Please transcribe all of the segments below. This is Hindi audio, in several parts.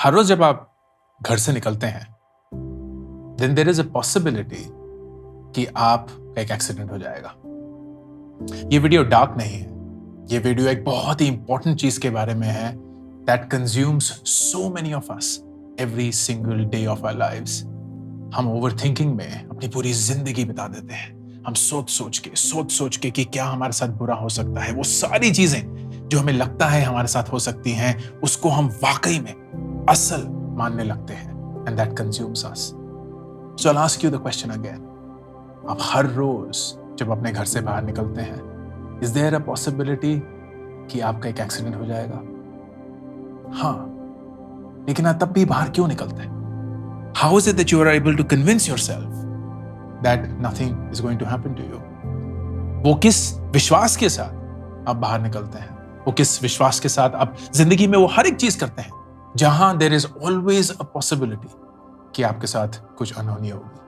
हर रोज जब आप घर से निकलते हैं, then there is a possibility कि आपका एक एक्सीडेंट हो जाएगा। ये वीडियो डार्क नहीं है, ये वीडियो एक बहुत ही इंपॉर्टेंट चीज के बारे में है that consumes so many of us every single day of our lives. हम ओवरथिंकिंग में अपनी पूरी जिंदगी बिता देते हैं। हम सोच सोच के कि क्या हमारे साथ बुरा हो सकता है, वो सारी चीजें जो हमें लगता है हमारे साथ हो सकती हैं, उसको हम वाकई में असल मानने लगते हैं, and that consumes us. So I ask you the question again, आप हर रोज जब अपने घर से बाहर निकलते हैं, इज देयर अ पॉसिबिलिटी कि आपका एक एक्सीडेंट हो जाएगा? हाँ, लेकिन आप तब भी बाहर क्यों निकलते हैं? How is it that you are able to convince yourself that nothing is going to happen to you? वो किस विश्वास के साथ आप बाहर निकलते हैं? वो किस विश्वास के साथ आप जिंदगी में वो हर एक चीज करते हैं जहां there is always a possibility कि आपके साथ कुछ अनहोनी होगी,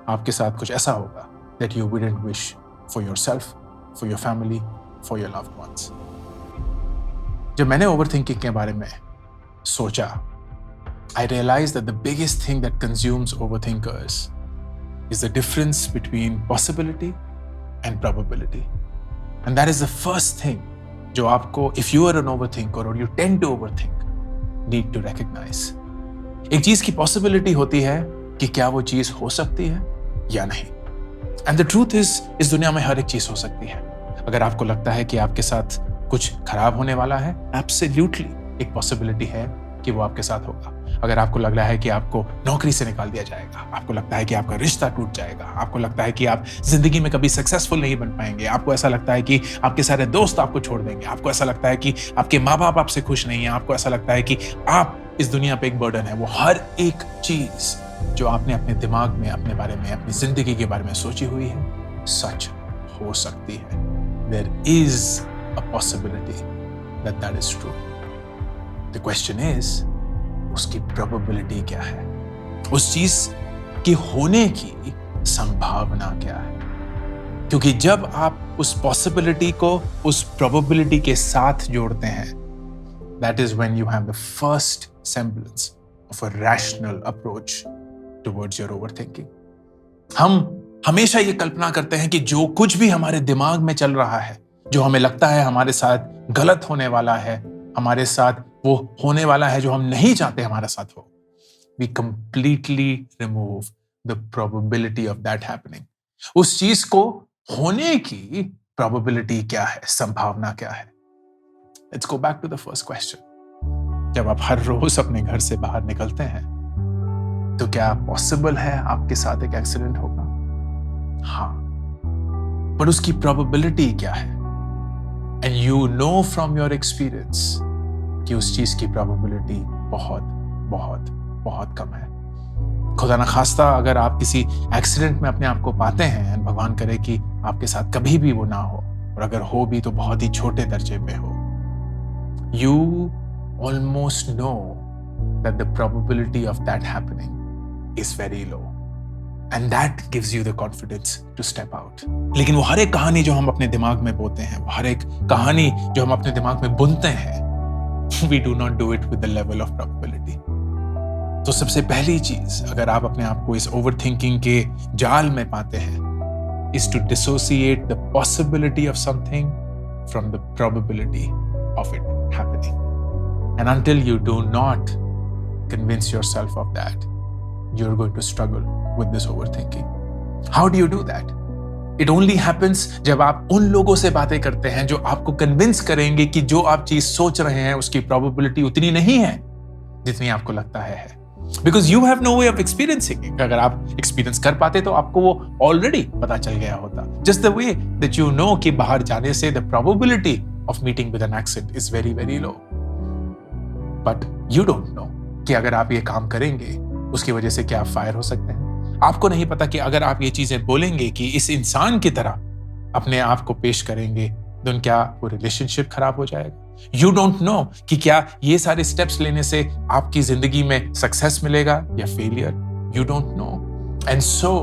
आपके साथ कुछ ऐसा होगा that you wouldn't wish for yourself, for your family, for your loved ones. जब मैंने ओवरथिंकिंग के बारे में सोचा, I realized that the biggest thing that consumes overthinkers is the difference between possibility and probability. And that is the first thing जो आपको, if you are an overthinker or you tend to overthink, need to recognize. एक चीज की possibility होती है कि क्या वो चीज हो सकती है या नहीं। एंड द ट्रूथ इज, इस दुनिया में हर एक चीज हो सकती है। अगर आपको लगता है कि आपके साथ कुछ खराब होने वाला है, एब्सोल्युटली एक पॉसिबिलिटी है कि वो आपके साथ होगा। अगर आपको लग रहा है कि आपको नौकरी से निकाल दिया जाएगा, आपको लगता है कि आपका रिश्ता टूट जाएगा, आपको लगता है कि आप जिंदगी में कभी सक्सेसफुल नहीं बन पाएंगे, आपको ऐसा लगता है कि आपके सारे दोस्त आपको छोड़ देंगे, आपको ऐसा लगता है कि आपके माँ बाप आपसे खुश नहीं है, आपको ऐसा लगता है कि आप इस दुनिया पे एक बर्डन है, वो हर एक चीज जो आपने अपने दिमाग में, अपने बारे में, अपनी जिंदगी के बारे में सोची हुई है, सच हो सकती है। There is a possibility that that is true. The question is, उसकी probability क्या है? उस चीज की होने की संभावना क्या है? क्योंकि जब आप उस possibility को उस probability के साथ जोड़ते हैं, that is when you have the first semblance of a rational approach towards your overthinking. हम हमेशा ये कल्पना करते हैं कि जो कुछ भी हमारे दिमाग में चल रहा है, जो हमें लगता है हमारे साथ गलत होने वाला है, हमारे साथ वो होने वाला है जो हम नहीं चाहते हमारे साथ हो, we completely remove the probability of that happening. उस चीज को होने की probability क्या है, संभावना क्या है? Let's go back to the first question. जब आप हर रोज अपने घर से बाहर निकलते हैं, तो क्या पॉसिबल है आपके साथ एक एक्सीडेंट होगा? हाँ, पर उसकी प्रोबेबिलिटी क्या है? And you know from your experience कि उस चीज की प्रोबेबिलिटी बहुत बहुत बहुत कम है। खुदा न खास्ता अगर आप किसी एक्सीडेंट में अपने आप को पाते हैं, एंड भगवान करे कि आपके साथ कभी भी वो ना हो, और अगर हो भी तो बहुत ही छोटे दर्जे पे हो, you almost know that the probability of that happening is very low, and that gives you the confidence to step out. लेकिन वो हर एक कहानी जो हम अपने दिमाग में बोते हैं, वो हर एक कहानी जो हम अपने दिमाग में बुनते हैं, we do not do it with the level of probability. तो सबसे पहली चीज, अगर आप अपने आप को इस ओवरथिंकिंग के जाल में पाते हैं, is to dissociate the possibility of something from the probability of it happening. And until you do not convince yourself of that, you're going to struggle with this overthinking. How do you do that? It only happens जब आप उन लोगों से बातें करते हैं जो आपको कन्विंस करेंगे कि जो आप चीज सोच रहे हैं उसकी प्रोबेबिलिटी उतनी नहीं है जितनी आपको लगता है। Because you have no way of experiencing it. अगर आप एक्सपीरियंस कर पाते तो आपको वो ऑलरेडी पता चल गया होता। Just the way that you know कि बाहर जाने से the probability of meeting with an accident is very very low. But you don't know कि अगर आप ये काम करेंगे उसकी वजह से क्या आप फायर हो सकते हैं। आपको नहीं पता कि अगर आप ये चीजें बोलेंगे कि इस इंसान की तरह अपने आप को पेश करेंगे, तो क्या वो रिलेशनशिप खराब हो जाएगा। यू डोंट नो कि क्या ये सारे स्टेप्स लेने से आपकी जिंदगी में सक्सेस मिलेगा या failure. You don't know, and so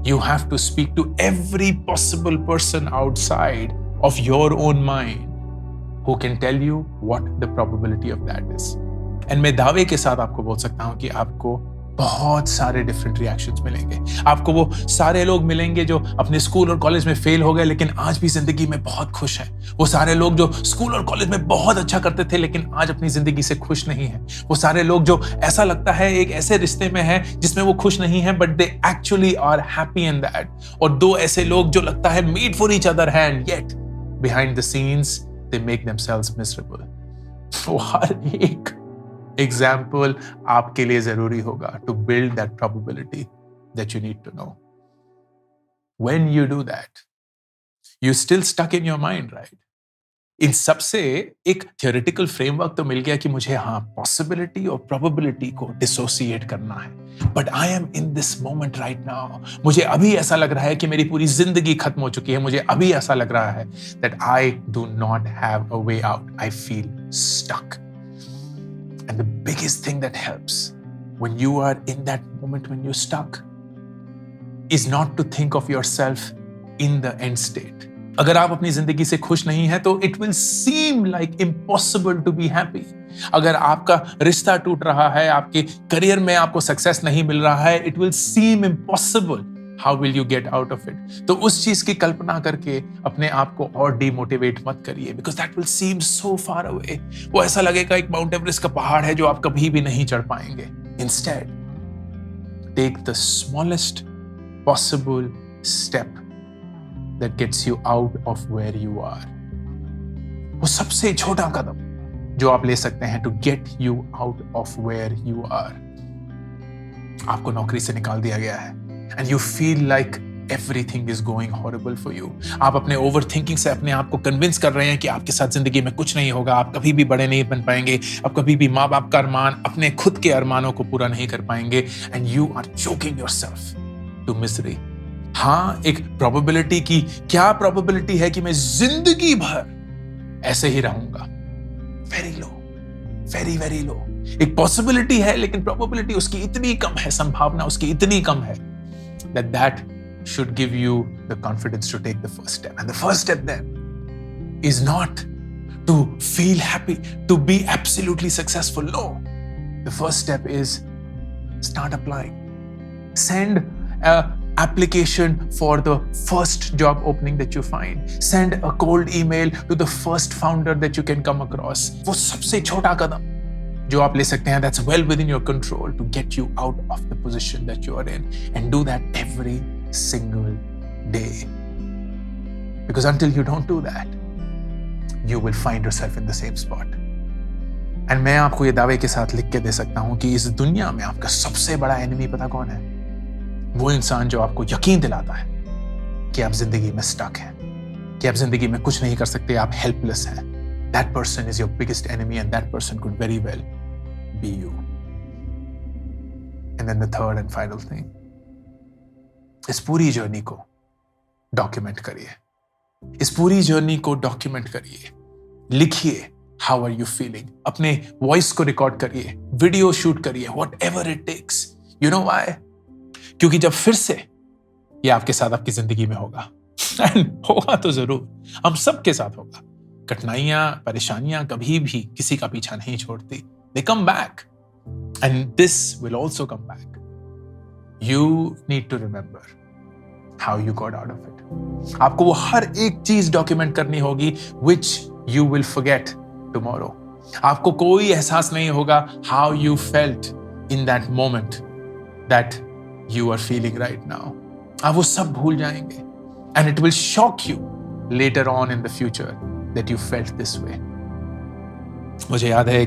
you have to speak to every possible person outside of your own mind who can tell you what the probability of that is. And मैं दावे के साथ आपको बोल सकता हूं कि आपको बहुत सारे डिफरेंट रिएक्शंस मिलेंगे। आपको वो सारे लोग मिलेंगे जो अपने स्कूल और कॉलेज में फेल हो गए लेकिन आज भी जिंदगी में बहुत खुश हैं। वो सारे लोग जो स्कूल और कॉलेज में बहुत अच्छा करते थे लेकिन आज अपनी जिंदगी से खुश नहीं हैं। वो सारे लोग जो ऐसा लगता है एक ऐसे रिश्ते में है जिसमें वो खुश नहीं है but they actually are happy in that. और दो ऐसे लोग जो लगता है मेड फॉर ईच अदर है and yet behind the scenes they make themselves miserable. वो हर एक एग्जाम्पल आपके लिए जरूरी होगा to build that probability that you need to know. When you do that you still stuck in your mind, right? इन सबसे एक थियोरेटिकल फ्रेमवर्क तो मिल गया कि मुझे पॉसिबिलिटी और प्रोबेबिलिटी को डिसोसिएट करना है। But I am in this moment right now. मुझे अभी ऐसा लग रहा है कि मेरी पूरी जिंदगी खत्म हो चुकी है। मुझे अभी ऐसा लग रहा है that I do not have a way out. I feel stuck. And the biggest thing that helps when you are in that moment when you're stuck is not to think of yourself in the end state. अगर आप अपनी जिंदगी से खुश नहीं हैं तो it will seem like impossible to be happy. अगर आपका रिश्ता टूट रहा है, आपके करियर में आपको सक्सेस नहीं मिल रहा है, it will seem impossible. How will you get out of it? तो उस चीज की कल्पना करके अपने आप को और डिमोटिवेट मत करिए because that will seem so far away. वो ऐसा लगेगा एक माउंट एवरेस्ट का पहाड़ है जो आप कभी भी नहीं चढ़ पाएंगे. Instead, take the smallest possible step that gets you out of where you are. वो सबसे छोटा कदम जो आप ले सकते हैं to get you out of where you are. आपको नौकरी से निकाल दिया गया है and you feel like everything is going horrible for you. आप अपने ओवरथिंकिंग से अपने आप को कन्विंस कर रहे हैं कि आपके साथ जिंदगी में कुछ नहीं होगा, आप कभी भी बड़े नहीं बन पाएंगे, आप कभी भी माँ बाप का अरमान, अपने खुद के अरमानों को पूरा नहीं कर पाएंगे and you are choking yourself to misery. हाँ, एक प्रोबेबिलिटी की क्या प्रोबेबिलिटी है कि मैं जिंदगी भर ऐसे ही रहूंगा? Very low, very very low. एक पॉसिबिलिटी है लेकिन प्रोबेबिलिटी उसकी इतनी कम है, संभावना उसकी इतनी कम है that should give you the confidence to take the first step. And the first step then is not to feel happy, to be absolutely successful. No. The first step is start applying. Send an application for the first job opening that you find. Send a cold email to the first founder that you can come across. वो सबसे छोटा कदम जो आप ले सकते हैं, that's well within your control to get you out of the position that you are in, and do that every single day. Because until you don't do that, you will find yourself in the same spot. And मैं आपको ये दावे के साथ लिख के दे सकता हूं कि इस दुनिया में आपका सबसे बड़ा एनिमी पता कौन है? वो इंसान जो आपको यकीन दिलाता है कि आप जिंदगी में स्टक हैं, कि आप जिंदगी में कुछ नहीं कर सकते, आप हेल्पलेस हैं. That person is your biggest enemy, and that person could very well be you. And then the third and final thing, इस पूरी जर्नी को डॉक्यूमेंट करिए. इस पूरी जर्नी को डॉक्यूमेंट करिए. लिखिए how are you feeling. अपने वॉइस को रिकॉर्ड करिए, वीडियो शूट करिए, whatever it takes. You know why? क्योंकि जब फिर से ये आपके साथ आपकी जिंदगी में होगा, and होगा तो जरूर, हम सबके साथ होगा. कठिनाइयां, परेशानियां कभी भी किसी का पीछा नहीं छोड़ती. They come back, and this will also come back. You need to remember how you got out of it. आपको वो हर एक चीज डॉक्यूमेंट करनी होगी, which you will forget tomorrow. आपको कोई एहसास नहीं होगा how you felt in that moment that you are feeling right now. आप वो सब भूल जाएंगे, and it will shock you later on in the future that you felt this way. मुझे याद है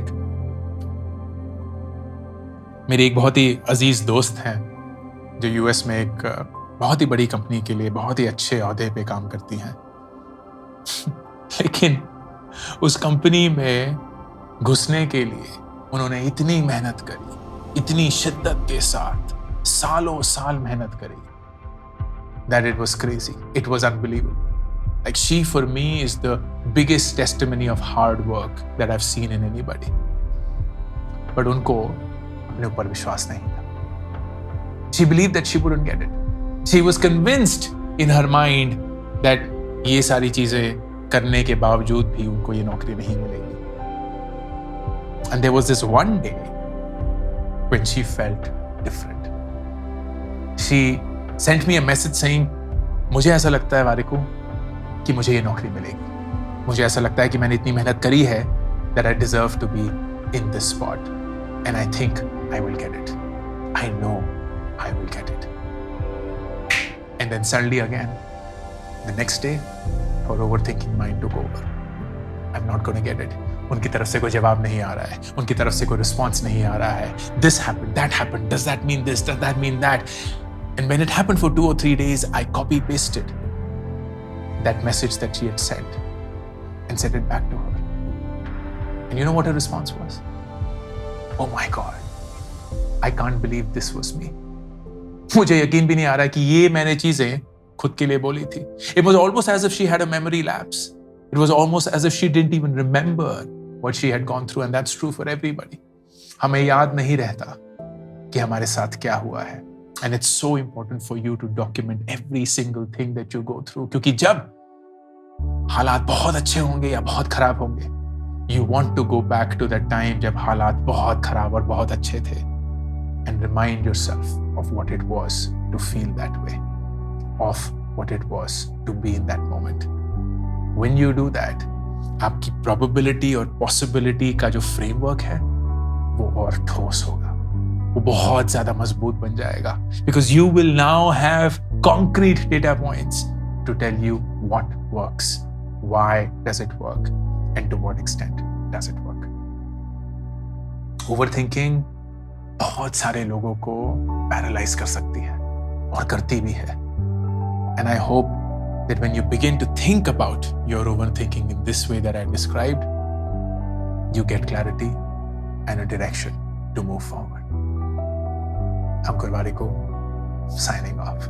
मेरी एक बहुत ही अजीज दोस्त हैं जो यूएस में एक बहुत ही बड़ी कंपनी के लिए बहुत ही अच्छे ओहदे पे काम करती हैं. लेकिन उस कंपनी में घुसने के लिए उन्होंने इतनी मेहनत करी, इतनी शिद्दत के साथ सालों साल मेहनत करी, that it was crazy. It was unbelievable. Like she for me is the biggest testimony of hard work that I've seen in anybody. But उनको अपने ऊपर विश्वास नहीं था. She believed that she wouldn't get it. She was convinced in her mind that ये सारी चीजें करने के बावजूद भी उनको ये नौकरी नहीं मिलेगी. And there was this one day when she felt different. She sent me a message saying, मुझे ऐसा लगता है वारिकू कि मुझे ये नौकरी मिलेगी. मुझे ऐसा लगता है कि मैंने इतनी मेहनत करी है that I deserve to be in this spot. And I think I will get it. I know I will get it. And then suddenly again, the next day, her overthinking mind took over. I'm not going to get it. उनकी तरफ से कोई जवाब नहीं आ रहा है. उनकी तरफ से कोई response नहीं आ रहा है. This happened, that happened. Does that mean this? Does that mean that? And when it happened for 2 or 3 days, I copy pasted that message that she had sent and sent it back to her. And you know what her response was? Oh my God, I can't believe this was me. मुझे यकीन भी नहीं आ रहा कि ये मैंने चीजें खुद के लिए बोली थी. It was almost as if she had a memory lapse. It was almost as if she didn't even remember what she had gone through, and that's true for everybody. हमें याद नहीं रहता कि हमारे साथ क्या हुआ है. And it's so important for you to document every single thing that you go through. क्योंकि जब हालात बहुत अच्छे होंगे या बहुत खराब होंगे, you want to go back to that time जब हालात बहुत खराब और बहुत अच्छे थे, and remind yourself of what it was to feel that way, of what it was to be in that moment. When you do that, आपकी probability और possibility का जो framework है वो और ठोस होगा, वो बहुत ज़्यादा मजबूत बन जाएगा, because you will now have concrete data points to tell you what works, why does it work, and to what extent does it work. Overthinking बहुत सारे लोगों को पैरालाइज कर सकती है और करती भी है. And I hope that when you begin to think about your overthinking in this way that I described, you get clarity and a direction to move forward. Ankur Warikoo, signing off.